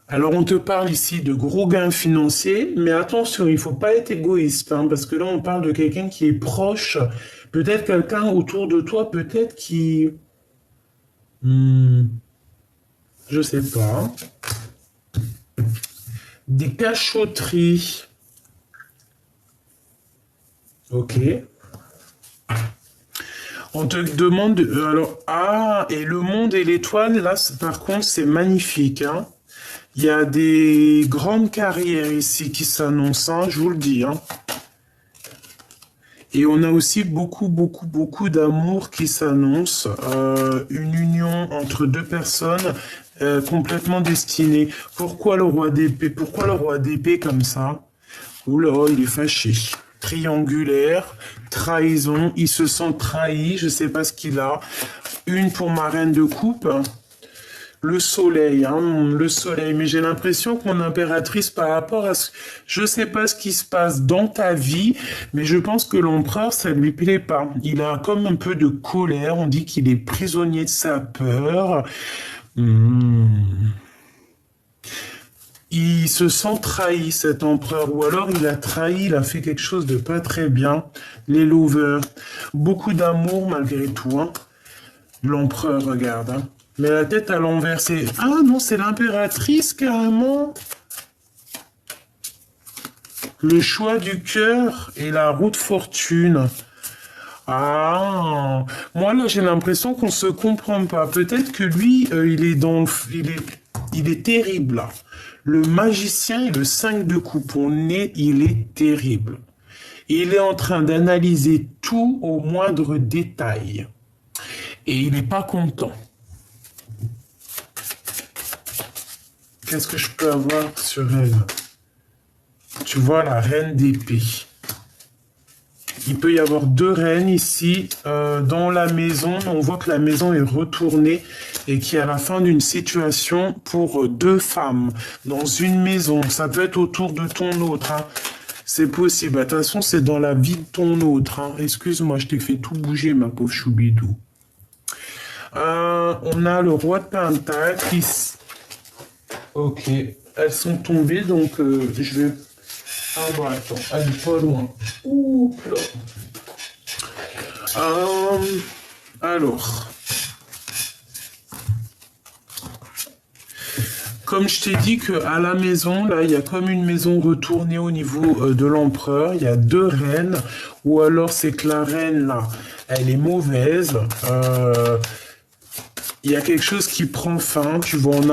Alors, on te parle ici de gros gains financiers, mais attention, il ne faut pas être égoïste, hein, parce que là, on parle de quelqu'un qui est proche, peut-être quelqu'un autour de toi, peut-être qui... je sais pas. Des cachotteries. Ok. On te demande... Alors, ah, et le monde et l'étoile, là, par contre, c'est magnifique, hein. Il y a des grandes carrières ici qui s'annoncent, hein, je vous le dis. Hein. Et on a aussi beaucoup d'amour qui s'annonce. Une union entre deux personnes complètement destinées. Pourquoi le roi d'épée? Pourquoi le roi d'épée comme ça? Oula, il est fâché. Triangulaire, trahison, il se sent trahi, je ne sais pas ce qu'il a. Une pour ma reine de coupe. Le soleil, hein, le soleil. Mais j'ai l'impression que mon impératrice, par rapport à ce... Je sais pas ce qui se passe dans ta vie, mais je pense que l'empereur, ça lui plaît pas. Il a comme un peu de colère. On dit qu'il est prisonnier de sa peur. Il se sent trahi, cet empereur. Ou alors, il a trahi, il a fait quelque chose de pas très bien. Les lovers. Beaucoup d'amour, malgré tout. Hein. L'empereur, regarde. Hein. Mais la tête à l'envers, c'est... Ah non, c'est l'impératrice, carrément. Le choix du cœur et la roue de fortune. Ah, moi là, j'ai l'impression qu'on se comprend pas. Peut-être que lui, il est terrible, là. Le magicien et le 5 de coupe, il est terrible. Il est en train d'analyser tout au moindre détail. Et il n'est pas content. Qu'est-ce que je peux avoir sur elle? Tu vois la reine d'épée. Il peut y avoir deux reines ici dans la maison. On voit que la maison est retournée et qu'il y a la fin d'une situation pour deux femmes dans une maison. Ça peut être autour de ton autre. Hein. C'est possible. De toute façon, c'est dans la vie de ton autre. Hein. Excuse-moi, je t'ai fait tout bouger, ma pauvre choubidou. On a le roi de Pentacle ici. Ok, elles sont tombées, donc je vais... Ah bon, attends, elle est pas loin. Ouh là. Alors, comme je t'ai dit qu'à la maison, là, il y a comme une maison retournée au niveau de l'empereur. Il y a deux reines, ou alors c'est que la reine, là, elle est mauvaise. il y a quelque chose qui prend fin, tu vas en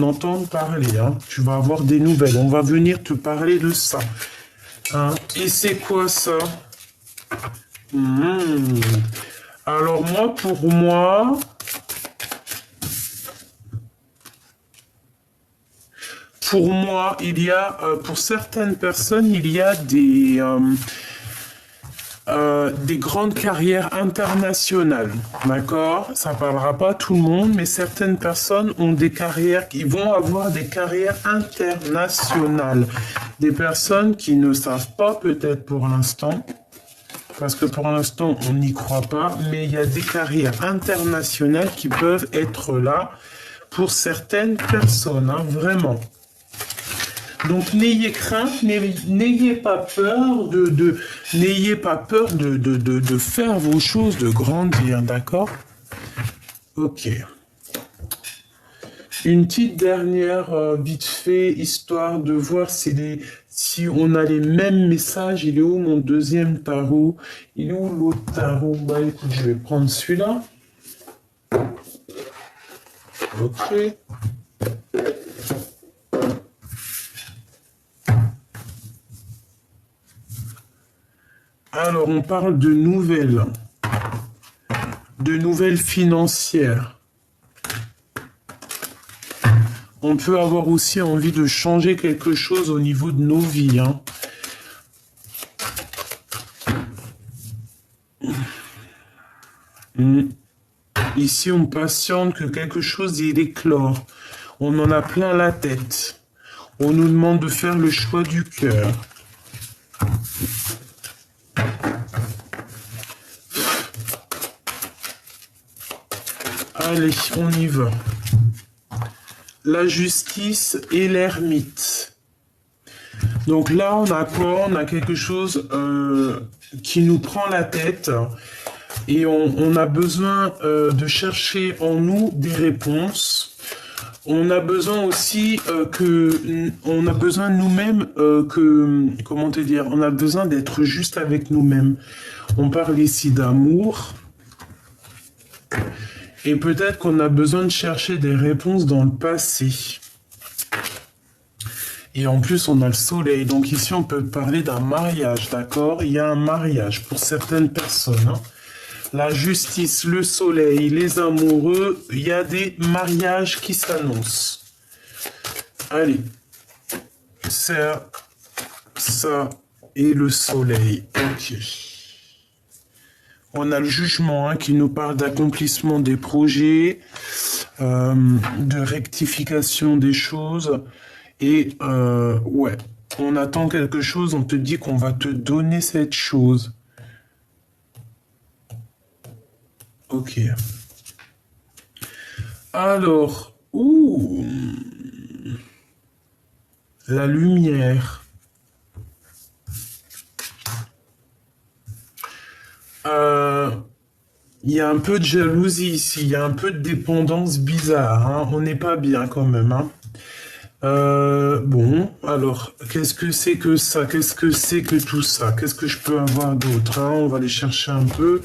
entendre parler, hein. Tu vas avoir des nouvelles, on va venir te parler de ça. Hein. Et c'est quoi ça? Alors pour moi, il y a, pour certaines personnes, il y a des grandes carrières internationales, d'accord? Ça parlera pas à tout le monde, mais certaines personnes ont des carrières, qui vont avoir des carrières internationales. Des personnes qui ne savent pas peut-être pour l'instant, parce que pour l'instant on n'y croit pas, mais il y a des carrières internationales qui peuvent être là pour certaines personnes, hein, vraiment. Donc n'ayez crainte, n'ayez pas peur n'ayez pas peur de faire vos choses, de grandir, d'accord? Ok. Une petite dernière, vite fait, histoire de voir si on a les mêmes messages. Il est où mon deuxième tarot? Il est où l'autre tarot? Bah écoute, je vais prendre celui-là. Ok. Alors, on parle de nouvelles financières. On peut avoir aussi envie de changer quelque chose au niveau de nos vies. Hein. Ici, on patiente que quelque chose il éclore. On en a plein la tête. On nous demande de faire le choix du cœur. Allez, on y va. La justice et l'ermite. Donc là, on a quoi? On a quelque chose qui nous prend la tête et on a besoin de chercher en nous des réponses. On a besoin aussi on a besoin de nous-mêmes comment te dire? On a besoin d'être juste avec nous-mêmes. On parle ici d'amour. Et peut-être qu'on a besoin de chercher des réponses dans le passé. Et en plus, on a le soleil. Donc ici, on peut parler d'un mariage, d'accord? Il y a un mariage pour certaines personnes. Hein. La justice, le soleil, les amoureux, il y a des mariages qui s'annoncent. Allez. Ça et le soleil. Ok. On a le jugement hein, qui nous parle d'accomplissement des projets, de rectification des choses. Et ouais, on attend quelque chose, on te dit qu'on va te donner cette chose. Ok. Alors, la lumière. Il y a un peu de jalousie ici, il y a un peu de dépendance bizarre, hein. On n'est pas bien quand même. Hein. Bon, alors, qu'est-ce que c'est que ça? Qu'est-ce que c'est que tout ça? Qu'est-ce que je peux avoir d'autre hein? On va aller chercher un peu.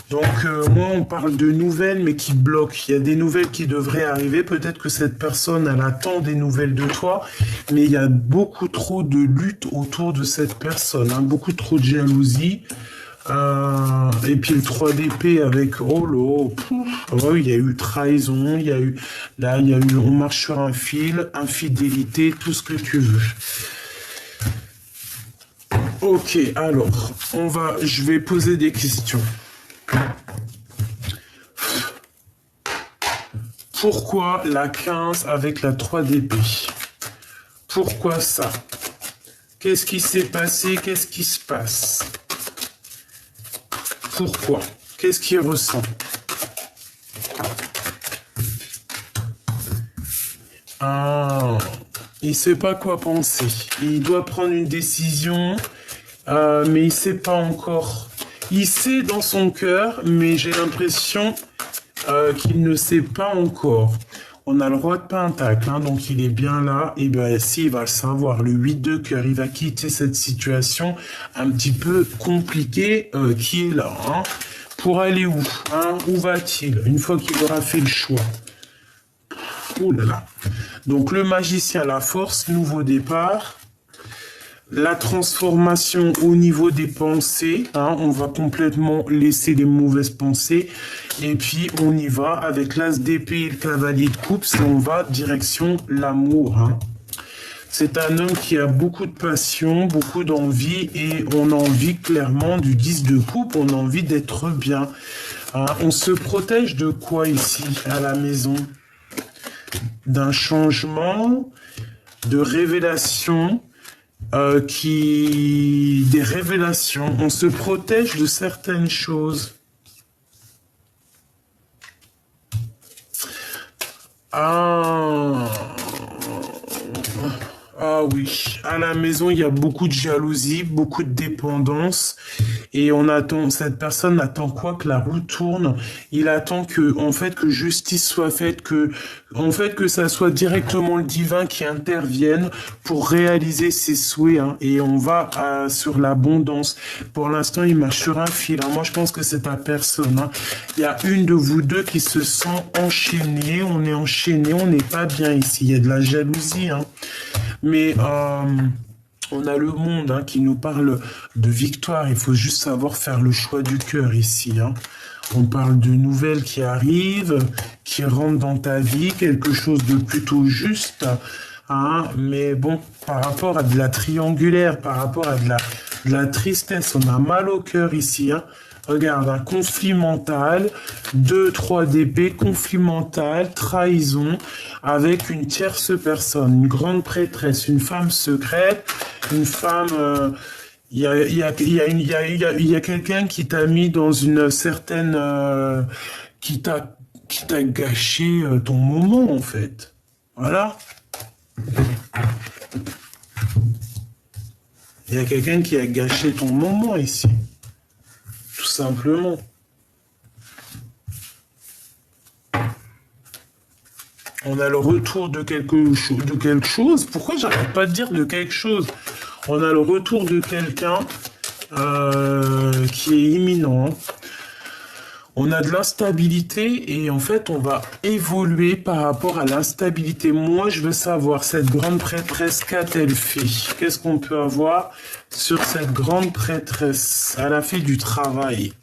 Donc, moi, on parle de nouvelles, mais qui bloquent. Il y a des nouvelles qui devraient arriver. Peut-être que cette personne, elle attend des nouvelles de toi, mais il y a beaucoup trop de lutte autour de cette personne. Hein, beaucoup trop de jalousie. Et puis le 3 d'épée avec oh là, il y a eu trahison, il y a eu on marche sur un fil, infidélité, tout ce que tu veux. Ok, alors je vais poser des questions. Pourquoi la 15 avec la 3 d'épée? Pourquoi ça? Qu'est-ce qui s'est passé? Qu'est-ce qui se passe? Pourquoi? Qu'est-ce qu'il ressent? Ah, il ne sait pas quoi penser. Il doit prendre une décision, mais il ne sait pas encore. Il sait dans son cœur, mais j'ai l'impression qu'il ne sait pas encore. On a le roi de Pentacle, hein, donc il est bien là. Et bien, si, il va le savoir. Le 8 de cœur, il va quitter cette situation un petit peu compliquée qui est là. Hein. Pour aller où, hein? Où va-t-il une fois qu'il aura fait le choix? Ouh là là. Donc le magicien, la force, nouveau départ. La transformation au niveau des pensées, hein, on va complètement laisser les mauvaises pensées et puis on y va avec l'as d'épée et le cavalier de coupe, on va direction l'amour. Hein. C'est un homme qui a beaucoup de passion, beaucoup d'envie et on a envie clairement du 10 de coupe, on a envie d'être bien. Hein. On se protège de quoi ici à la maison? D'un changement, de révélation, des révélations. On se protège de certaines choses. Ah, ah oui, à la maison, il y a beaucoup de jalousie, beaucoup de dépendance. Et on attend, cette personne attend quoi? Que la roue tourne. Il attend que, en fait, que justice soit faite, que ça soit directement le divin qui intervienne pour réaliser ses souhaits. Hein. Et on va sur l'abondance. Pour l'instant, il marche sur un fil. Hein. Moi, je pense que c'est ta personne. Hein. Il y a une de vous deux qui se sent enchaînée. On est enchaîné, on n'est pas bien ici. Il y a de la jalousie. Hein. Mais on a le monde hein, qui nous parle de victoire. Il faut juste savoir faire le choix du cœur ici. Hein. On parle de nouvelles qui arrivent, qui rentrent dans ta vie, quelque chose de plutôt juste. Hein. Mais bon, par rapport à de la triangulaire, par rapport à de la tristesse, on a mal au cœur ici. Hein. Regarde, un conflit mental, 2, 3 d'épée, conflit mental, trahison, avec une tierce personne, une grande prêtresse, une femme secrète, une femme... Il y a quelqu'un qui t'a mis dans une certaine... qui t'a gâché ton moment, en fait. Voilà. Il y a quelqu'un qui a gâché ton moment ici. Tout simplement. On a le retour de quelque chose. Pourquoi j'arrête pas de dire de quelque chose? On a le retour de quelqu'un qui est imminent. On a de l'instabilité et en fait, on va évoluer par rapport à l'instabilité. Moi, je veux savoir, cette grande prêtresse, qu'a-t-elle fait? Qu'est-ce qu'on peut avoir sur cette grande prêtresse? Elle a fait du travail.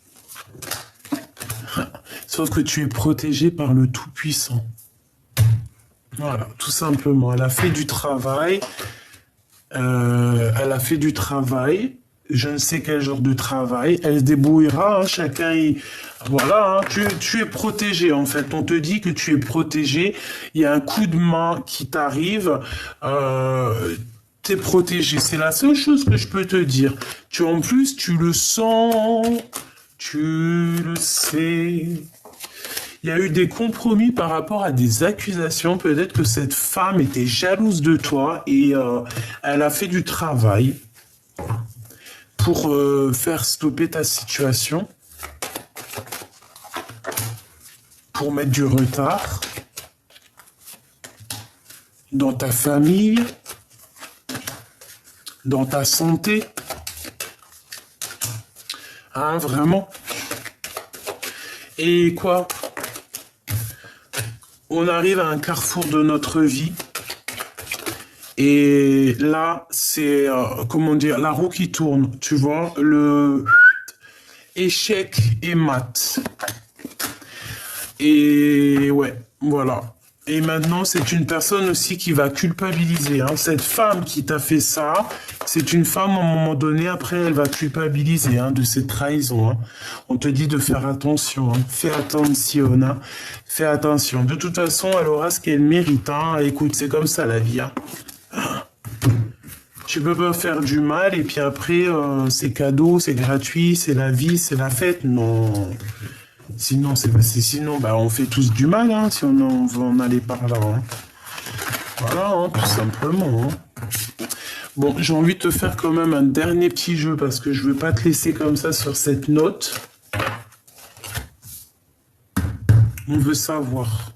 Sauf que tu es protégé par le Tout-Puissant. Voilà, tout simplement. Elle a fait du travail. Elle a fait du travail. Je ne sais quel genre de travail. Elle se débrouillera. Hein, chacun voilà, hein, tu es protégé en fait. On te dit que tu es protégé. Il y a un coup de main qui t'arrive. T'es protégé. C'est la seule chose que je peux te dire. En plus, tu le sens. Tu le sais. Il y a eu des compromis par rapport à des accusations. Peut-être que cette femme était jalouse de toi et elle a fait du travail pour faire stopper ta situation, pour mettre du retard dans ta famille, dans ta santé. Hein, vraiment. Et quoi? On arrive à un carrefour de notre vie. Et là, c'est, comment dire, la roue qui tourne, tu vois, le échec et mat. Et ouais, voilà. Et maintenant, c'est une personne aussi qui va culpabiliser. Hein. Cette femme qui t'a fait ça, c'est une femme, à un moment donné, après, elle va culpabiliser hein, de cette trahison. Hein. On te dit de faire attention. Hein. Fais attention. Hein. Fais attention. De toute façon, elle aura ce qu'elle mérite. Hein. Écoute, c'est comme ça, la vie. Hein. Tu peux pas faire du mal et puis après, c'est cadeau, c'est gratuit, c'est la vie, c'est la fête. Non. Sinon, sinon, bah, on fait tous du mal, hein, si on veut en aller par là. Hein. Voilà, hein, tout simplement. Hein. Bon, j'ai envie de te faire quand même un dernier petit jeu parce que je veux pas te laisser comme ça sur cette note. On veut savoir.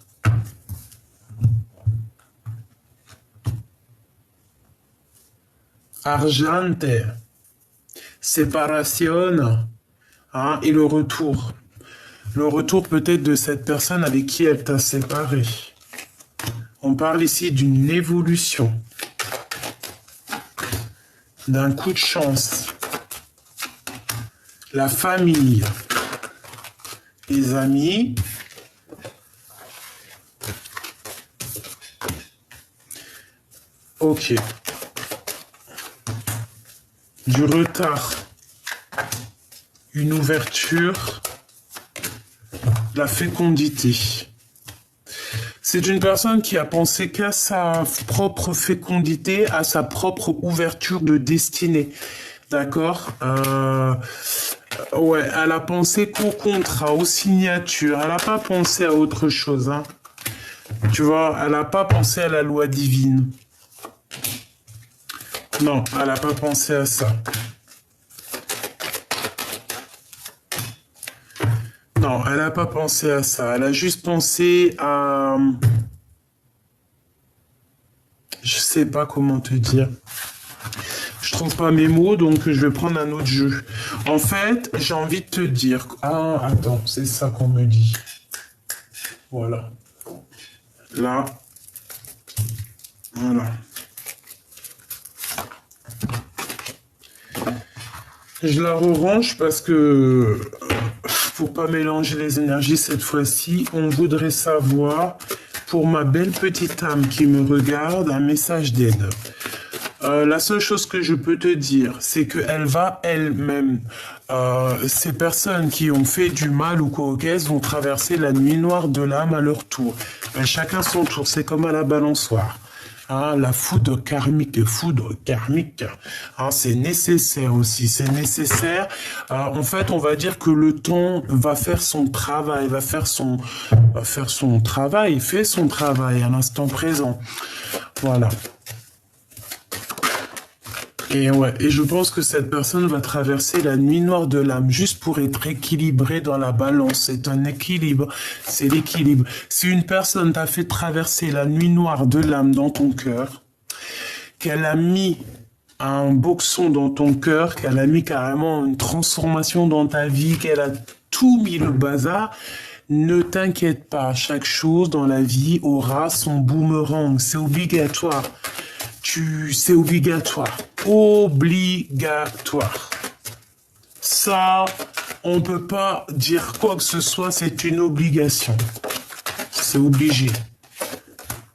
Argente, séparation, hein, et le retour. Le retour peut-être de cette personne avec qui elle t'a séparé. On parle ici d'une évolution, d'un coup de chance. La famille, les amis, ok. Du retard, une ouverture, la fécondité. C'est une personne qui a pensé qu'à sa propre fécondité, à sa propre ouverture de destinée. D'accord ouais, elle a pensé qu'au contrat, aux signatures. Elle n'a pas pensé à autre chose. Hein. Tu vois, elle n'a pas pensé à la loi divine. Non, elle n'a pas pensé à ça. Non, elle n'a pas pensé à ça. Elle a juste pensé à... Je sais pas comment te dire. Je trouve pas mes mots, donc je vais prendre un autre jeu. En fait, j'ai envie de te dire... Ah, attends, c'est ça qu'on me dit. Voilà. Là. Voilà. Je la re-range parce que... Pour pas mélanger les énergies cette fois-ci, on voudrait savoir, pour ma belle petite âme qui me regarde, un message d'aide. La seule chose que je peux te dire, c'est qu'elle va elle-même, ces personnes qui ont fait du mal ou quoi vont traverser la nuit noire de l'âme à leur tour. Ben, chacun son tour, c'est comme à la balançoire. Hein, la foudre karmique, hein, c'est nécessaire aussi, c'est nécessaire. En fait, on va dire que le temps va faire son travail, fait son travail à l'instant présent. Voilà. Et ouais, et je pense que cette personne va traverser la nuit noire de l'âme juste pour être équilibrée dans la balance. C'est un équilibre, c'est l'équilibre. Si une personne t'a fait traverser la nuit noire de l'âme dans ton cœur, qu'elle a mis un boxon dans ton cœur, qu'elle a mis carrément une transformation dans ta vie, qu'elle a tout mis le bazar, ne t'inquiète pas, chaque chose dans la vie aura son boomerang, c'est obligatoire. C'est obligatoire. Obligatoire. Ça, on peut pas dire quoi que ce soit, c'est une obligation. C'est obligé.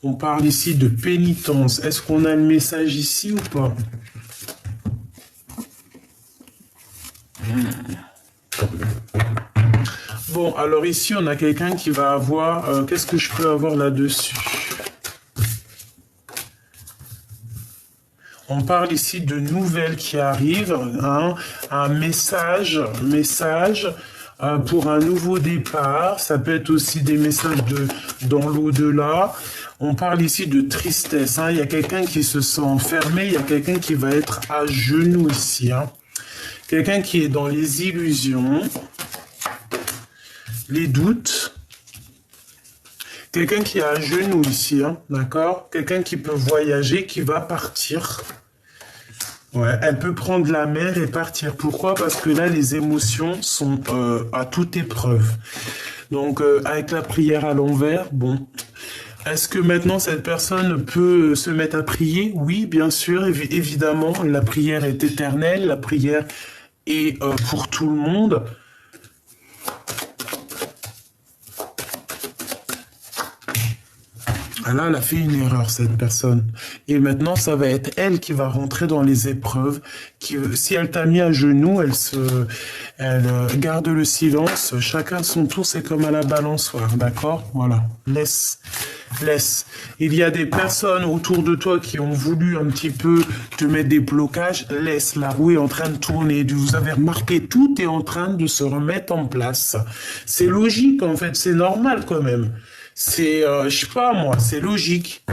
On parle ici de pénitence. Est-ce qu'on a le message ici ou pas? Bon, alors ici, on a quelqu'un qui va avoir... Qu'est-ce que je peux avoir là-dessus? On parle ici de nouvelles qui arrivent, hein, un message pour un nouveau départ. Ça peut être aussi des messages dans l'au-delà. On parle ici de tristesse. Hein. Il y a quelqu'un qui se sent enfermé, il y a quelqu'un qui va être à genoux ici. Hein. Quelqu'un qui est dans les illusions, les doutes. Quelqu'un qui est à genoux ici, hein, d'accord? Quelqu'un qui peut voyager, qui va partir. Ouais, elle peut prendre la mer et partir. Pourquoi? Parce que là, les émotions sont à toute épreuve. Donc, avec la prière à l'envers, bon. Est-ce que maintenant, cette personne peut se mettre à prier? Oui, bien sûr, évidemment. La prière est éternelle, la prière est pour tout le monde. Là, elle a fait une erreur, cette personne. Et maintenant, ça va être elle qui va rentrer dans les épreuves. Si elle t'a mis à genoux, elle garde le silence. Chacun son tour, c'est comme à la balançoire, d'accord? Voilà. Laisse. Il y a des personnes autour de toi qui ont voulu un petit peu te mettre des blocages. Laisse, la roue est en train de tourner. Vous avez remarqué, tout est en train de se remettre en place. C'est logique, en fait. C'est normal, quand même. C'est, je sais pas moi, c'est logique.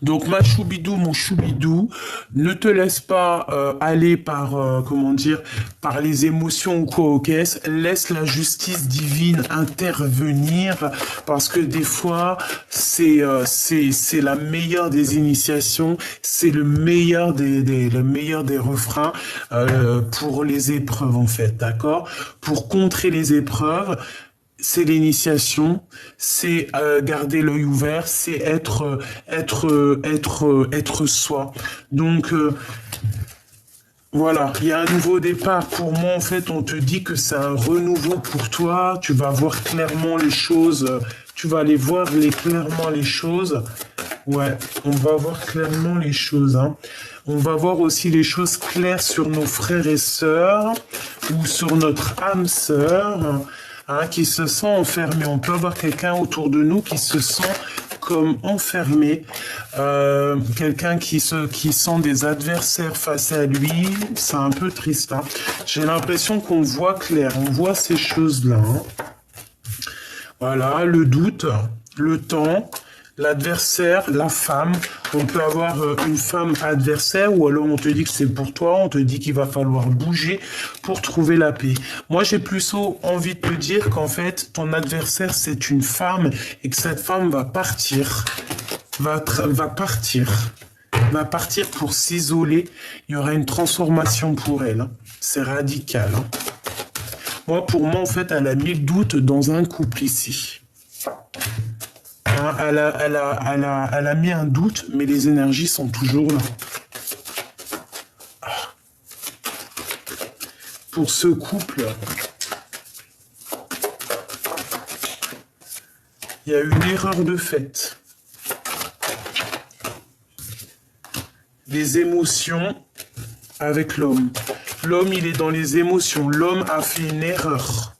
Donc, ma choubidou, mon choubidou, ne te laisse pas aller par, comment dire, par les émotions ou quoi aux caisses. Laisse la justice divine intervenir parce que des fois, c'est la meilleure des initiations, c'est le meilleur le meilleur des refrains pour les épreuves en fait, d'accord? Pour contrer les épreuves, c'est l'initiation, c'est garder l'œil ouvert, c'est être soi. Donc voilà, il y a un nouveau départ. Pour moi, en fait, on te dit que c'est un renouveau pour toi. Tu vas voir clairement les choses. Tu vas aller voir clairement les choses. Ouais, on va voir clairement les choses. Hein. On va voir aussi les choses claires sur nos frères et sœurs ou sur notre âme sœur. Hein, qui se sent enfermé. On peut avoir quelqu'un autour de nous qui se sent comme enfermé, quelqu'un qui sent des adversaires face à lui. C'est un peu triste. Hein. J'ai l'impression qu'on voit clair, on voit ces choses-là. Hein. Voilà, le doute, le temps, l'adversaire, la femme. On peut avoir une femme adversaire ou alors on te dit que c'est pour toi, on te dit qu'il va falloir bouger pour trouver la paix. Moi, j'ai plutôt envie de te dire qu'en fait, ton adversaire, c'est une femme et que cette femme va partir, va partir pour s'isoler. Il y aura une transformation pour elle. Hein. C'est radical. Hein. Moi, pour moi, en fait, elle a mis le doute dans un couple ici. Hein, elle a mis un doute, mais les énergies sont toujours là. Pour ce couple, il y a une erreur de fait. Les émotions avec l'homme. L'homme, il est dans les émotions. L'homme a fait une erreur.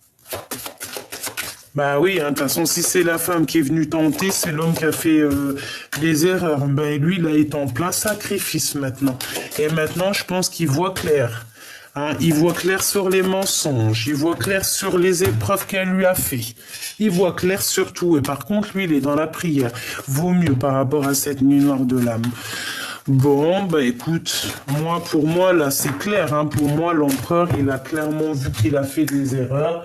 Bah oui, hein, de toute façon, si c'est la femme qui est venue tenter, c'est l'homme qui a fait des erreurs. Ben lui, il est en plein sacrifice maintenant. Et maintenant, je pense qu'il voit clair. Hein, il voit clair sur les mensonges. Il voit clair sur les épreuves qu'elle lui a fait. Il voit clair sur tout. Et par contre, lui, il est dans la prière. Vaut mieux par rapport à cette nuit noire de l'âme. Bon, bah écoute, pour moi, là, c'est clair. Hein, pour moi, l'empereur, il a clairement vu qu'il a fait des erreurs.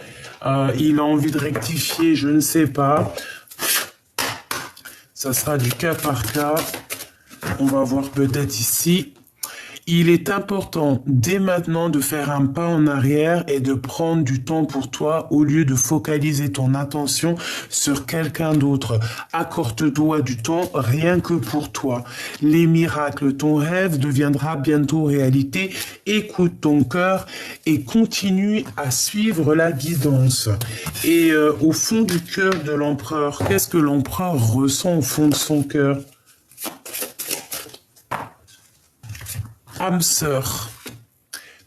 Il a envie de rectifier, je ne sais pas. Ça sera du cas par cas. On va voir peut-être ici. Il est important dès maintenant de faire un pas en arrière et de prendre du temps pour toi au lieu de focaliser ton attention sur quelqu'un d'autre. Accorde-toi du temps rien que pour toi. Les miracles, ton rêve deviendra bientôt réalité. Écoute ton cœur et continue à suivre la guidance. Et au fond du cœur de l'empereur, qu'est-ce que l'empereur ressent au fond de son cœur ? Âme sœur.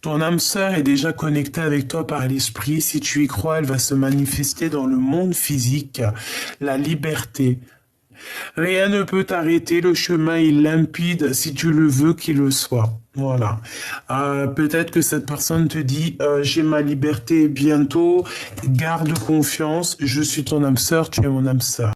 Ton âme sœur est déjà connectée avec toi par l'esprit. Si tu y crois, elle va se manifester dans le monde physique. La liberté. Rien ne peut t'arrêter. Le chemin est limpide si tu le veux qu'il le soit. Voilà. Peut-être que cette personne te dit j'ai ma liberté bientôt. Garde confiance. Je suis ton âme sœur. Tu es mon âme sœur.